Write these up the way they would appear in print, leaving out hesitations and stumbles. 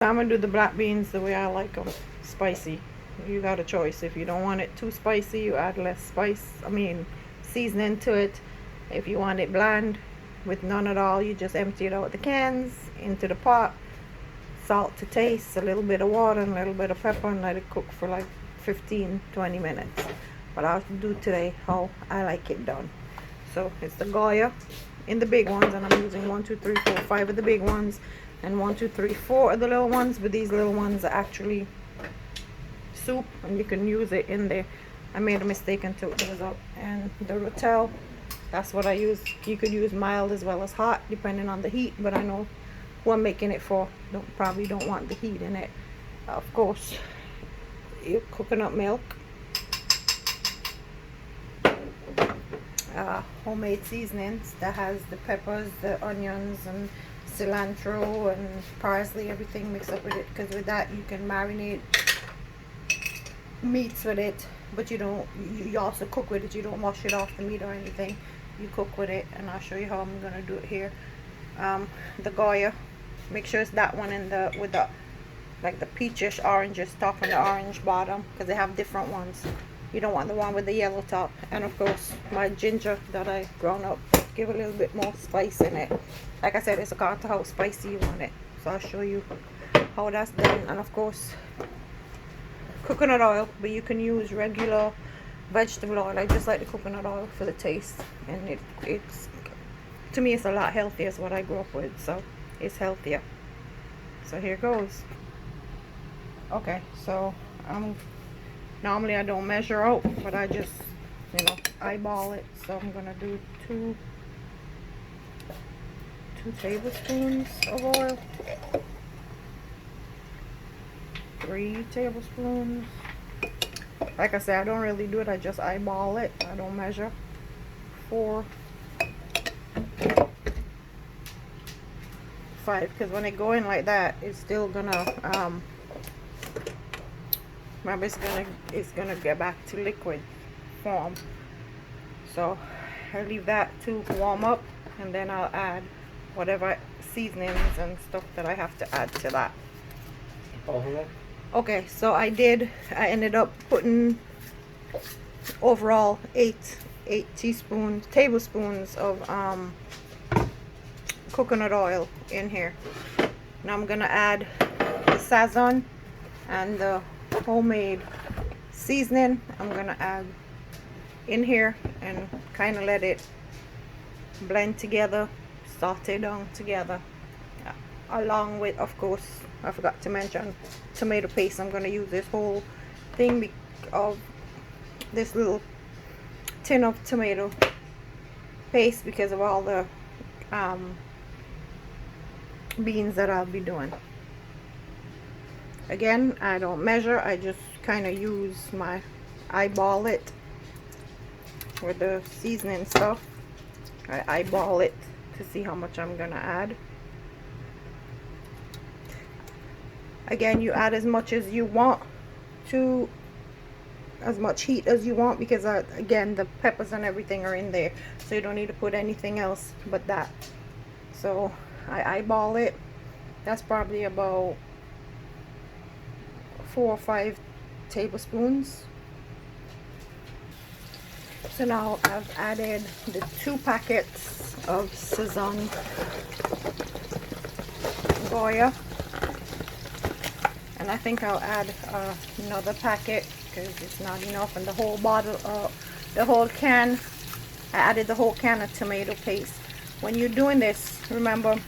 I'm gonna do the black beans the way I like them, spicy. You got a choice. If you don't want it too spicy, you add less seasoning to it. If you want it bland with none at all, you just empty it out the cans into the pot. Salt to taste, a little bit of water and a little bit of pepper, and let it cook for like 15-20 minutes. But I'll do today how I like it done. So it's the Goya in the big ones, and I'm using 1, 2, 3, 4, 5 of the big ones and 1, 2, 3, 4 of the little ones. But these little ones are actually soup, and you can use it in there. I made a mistake and took those out. And the Rotel, that's what I use. You could use mild as well as hot depending on the heat, but I know who I'm making it for probably don't want the heat in it. Of course, your coconut milk, homemade seasonings that has the peppers, the onions, and cilantro and parsley, everything mixed up with it, because with that you can marinate meats with it, but you also cook with it. You don't wash it off the meat or anything, you cook with it, and I'll show you how I'm gonna do it here. The Goya, make sure it's that one with the like the peachish oranges top and the orange bottom, because they have different ones. You don't want the one with the yellow top. And of course my ginger that I ground up, give a little bit more spice in it. Like I said, it's according to how spicy you want it, so I'll show you how that's done. And of course coconut oil, but you can use regular vegetable oil. I just like the coconut oil for the taste, and it's to me it's a lot healthier. It's what I grew up with, so it's healthier. So here goes. Okay, so normally I don't measure out, but I just eyeball it. So I'm gonna do two tablespoons of oil, 3 tablespoons. Like I said, I don't really do it, I just eyeball it. I don't measure. 4, 5, because when it go in like that, it's still gonna remember, it's gonna get back to liquid form. So I leave that to warm up, and then I'll add whatever seasonings and stuff that I have to add to that. Okay, so I ended up putting overall 8 tablespoons of coconut oil in here. Now I'm gonna add the Sazon and the homemade seasoning. I'm gonna add in here and kind of let it blend together, saute down together, along with, of course, I forgot to mention tomato paste. I'm gonna use this whole thing of this little tin of tomato paste because of all the beans that I'll be doing. Again, I don't measure, I just kind of use my eyeball it with the seasoning stuff. I eyeball it to see how much I'm gonna add. Again, you add as much as you want to, as much heat as you want, because again, the peppers and everything are in there, so you don't need to put anything else but that. So I eyeball it. That's probably about 4 or 5 tablespoons. So now I've added the 2 packets of Sazon Goya, and I think I'll add another packet because it's not enough. And the whole bottle, the whole can, I added the whole can of tomato paste. When you're doing this, remember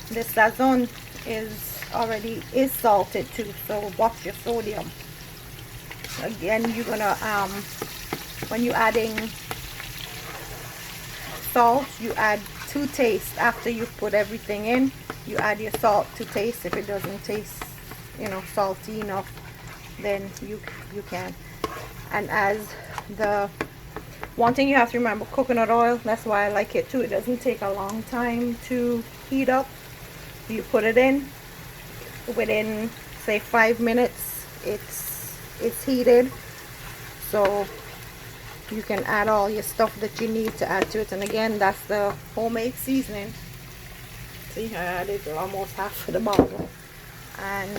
the Sazon is salted too, so watch your sodium. Again, you're gonna when you're adding salt, you add to taste. After you've put everything in, you add your salt to taste. If it doesn't taste salty enough, then you can. And as the one thing you have to remember, coconut oil, that's why I like it too, it doesn't take a long time to heat up. You put it in, within say 5 minutes it's heated, so you can add all your stuff that you need to add to it. And again, that's the homemade seasoning. See, I added almost half of the bottle. and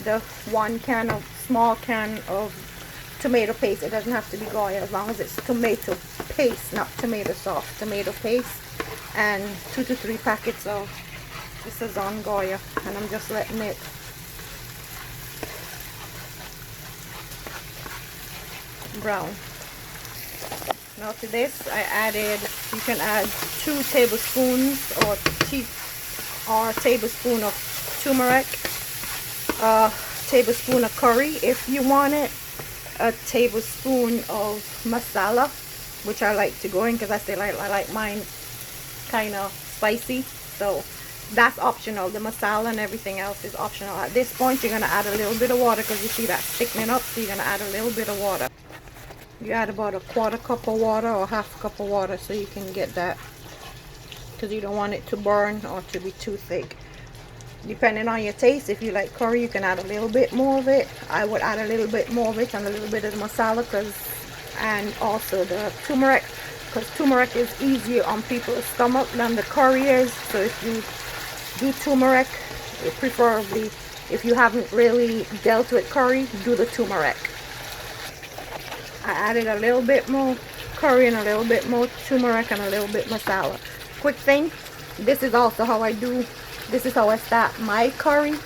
the 1 can of small can of tomato paste. It doesn't have to be Goya, as long as it's tomato paste, not tomato sauce, tomato paste, and 2 to 3 packets of this is on Goya, and I'm just letting it brown. Now to this I added, you can add 2 tablespoons or tablespoon of turmeric, a tablespoon of curry if you want it, a tablespoon of masala, which I like to go in because I like mine kind of spicy, so that's optional. The masala and everything else is optional. At this point you're going to add a little bit of water because you see that's thickening up, so you're going to add a little bit of water. You add about a 1/4 cup of water or 1/2 cup of water so you can get that, because you don't want it to burn or to be too thick. Depending on your taste, if you like curry, you can add a little bit more of it. I would add a little bit more of it and a little bit of the masala, and also the turmeric, because turmeric is easier on people's stomach than the curry is. So if you do turmeric, preferably if you haven't really dealt with curry, do the turmeric. I added a little bit more curry and a little bit more turmeric and a little bit masala. Quick thing, this is also how I do, this is how I start my curry,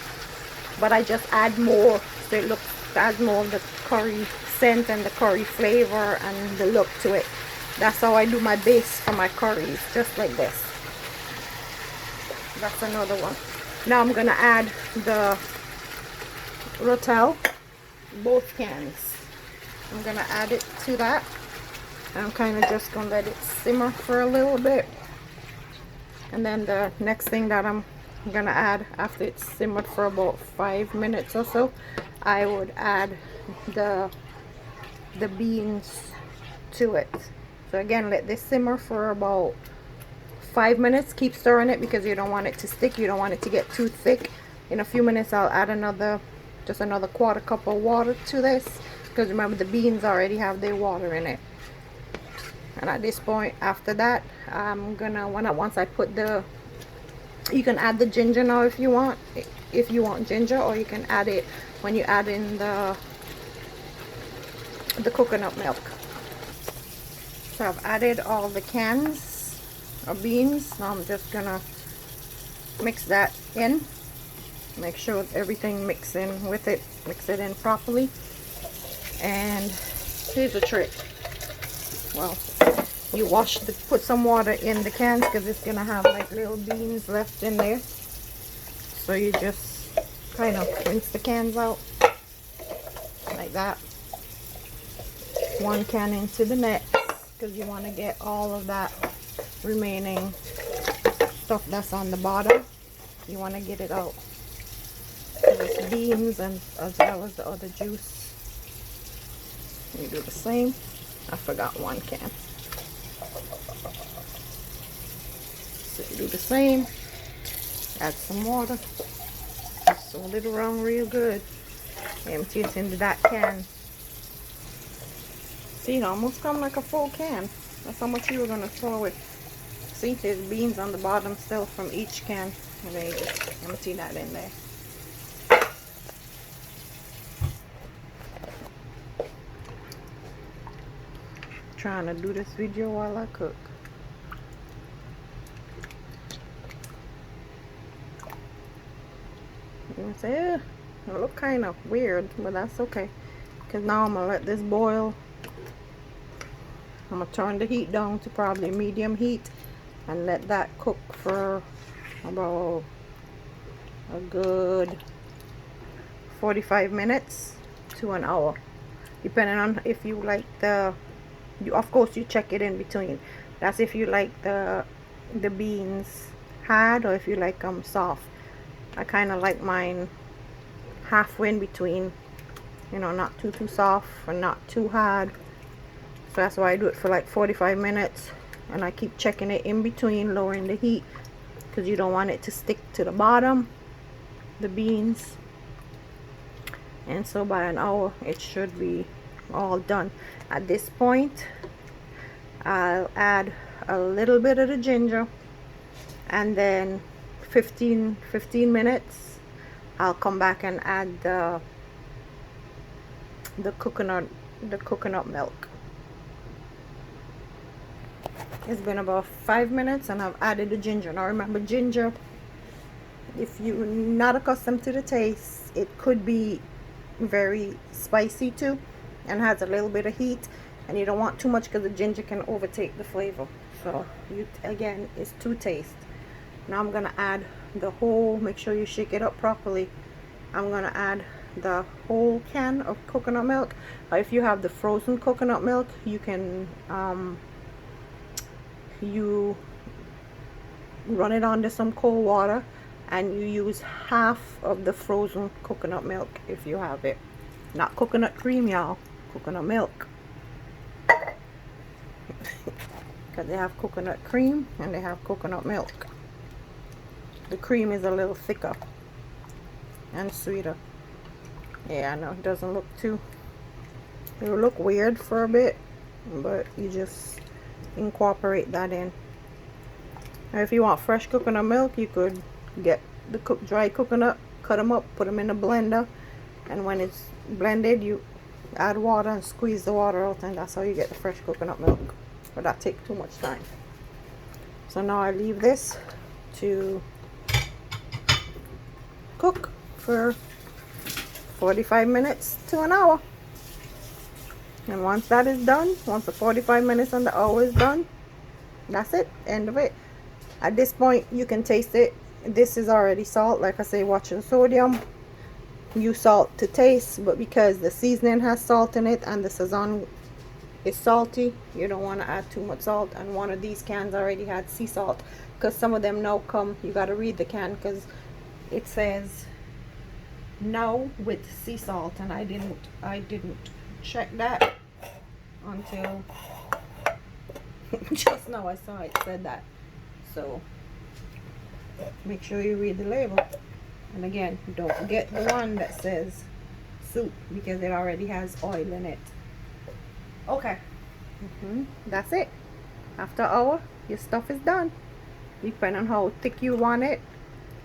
but I just add more, so it looks, adds more of the curry scent and the curry flavor and the look to it. That's how I do my base for my curries, just like this. That's another one. Now I'm gonna add the Rotel, both cans. I'm gonna add it to that. I'm kind of just gonna let it simmer for a little bit, and then the next thing that I'm gonna add after it's simmered for about 5 minutes or so, I would add the beans to it. So again, let this simmer for about 5 minutes. Keep stirring it because you don't want it to stick, you don't want it to get too thick. In a few minutes I'll add just another 1/4 cup of water to this, because remember the beans already have their water in it. And at this point, after that, I'm gonna, once I put the, you can add the ginger now if you want ginger, or you can add it when you add in the coconut milk. So I've added all the cans of beans. Now I'm just gonna mix that in, make sure everything mix in with it, mix it in properly. And here's a trick. Well, you put some water in the cans because it's gonna have like little beans left in there. So you just kind of rinse the cans out like that. 1 can into the next, because you want to get all of that remaining stuff that's on the bottom. You want to get it out. It's beans and as well as the other juice. You do the same. I forgot 1 can. So you do the same. Add some water. Swirl it around real good. Empty it into that can. See, it almost come like a full can. That's how much you were gonna throw with. See, there's beans on the bottom still from each can. And then you just empty that in there. Trying to do this video while I cook. You say, it look kind of weird, but that's okay. Because now I'm going to let this boil. I'm going to turn the heat down to probably medium heat and let that cook for about a good 45 minutes to an hour. Depending on if you like of course you check it in between. That's if you like the beans hard or if you like them soft. I kind of like mine halfway in between, you know, not too soft and not too hard. So that's why I do it for like 45 minutes, and I keep checking it in between, lowering the heat because you don't want it to stick to the bottom, the beans. And so by an hour it should be all done. At this point I'll add a little bit of the ginger, and then 15 minutes I'll come back and add the coconut milk. It's been about 5 minutes and I've added the ginger. Now remember, ginger, if you're not accustomed to the taste, it could be very spicy too and has a little bit of heat, and you don't want too much because the ginger can overtake the flavor. So you, again, it's to taste. Now I'm gonna add the whole, make sure you shake it up properly. I'm gonna add the whole can of coconut milk. If you have the frozen coconut milk, you can you run it under some cold water and you use half of the frozen coconut milk if you have it. Not coconut cream, y'all, coconut milk. Because they have coconut cream and they have coconut milk. The cream is a little thicker and sweeter. Yeah, I know it doesn't look too, it'll look weird for a bit, but you just incorporate that in. Now if you want fresh coconut milk, you could get the dry coconut, cut them up, put them in a blender, and when it's blended you add water and squeeze the water out, and that's how you get the fresh coconut milk. But that takes too much time. So now I leave this to cook for 45 minutes to an hour. And once that is done, once the 45 minutes and the hour is done, that's it, end of it. At this point you can taste it. This is already salt. Like I say, watch the sodium. You salt to taste, but because the seasoning has salt in it and the Sazón is salty, you don't want to add too much salt. And one of these cans already had sea salt, because some of them now come, you got to read the can because it says no with sea salt, and I didn't check that until just now I saw it said that. So make sure you read the label. And again, don't get the one that says soup because it already has oil in it. Okay, that's it. After an hour, your stuff is done, depending on how thick you want it.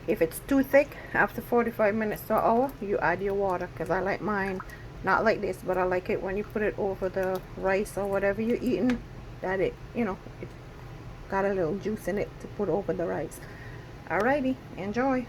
If it's too thick, after 45 minutes to an hour, you add your water, because I like mine not like this, but I like it when you put it over the rice or whatever you're eating, that it, you know, it got a little juice in it to put over the rice. Alrighty, enjoy.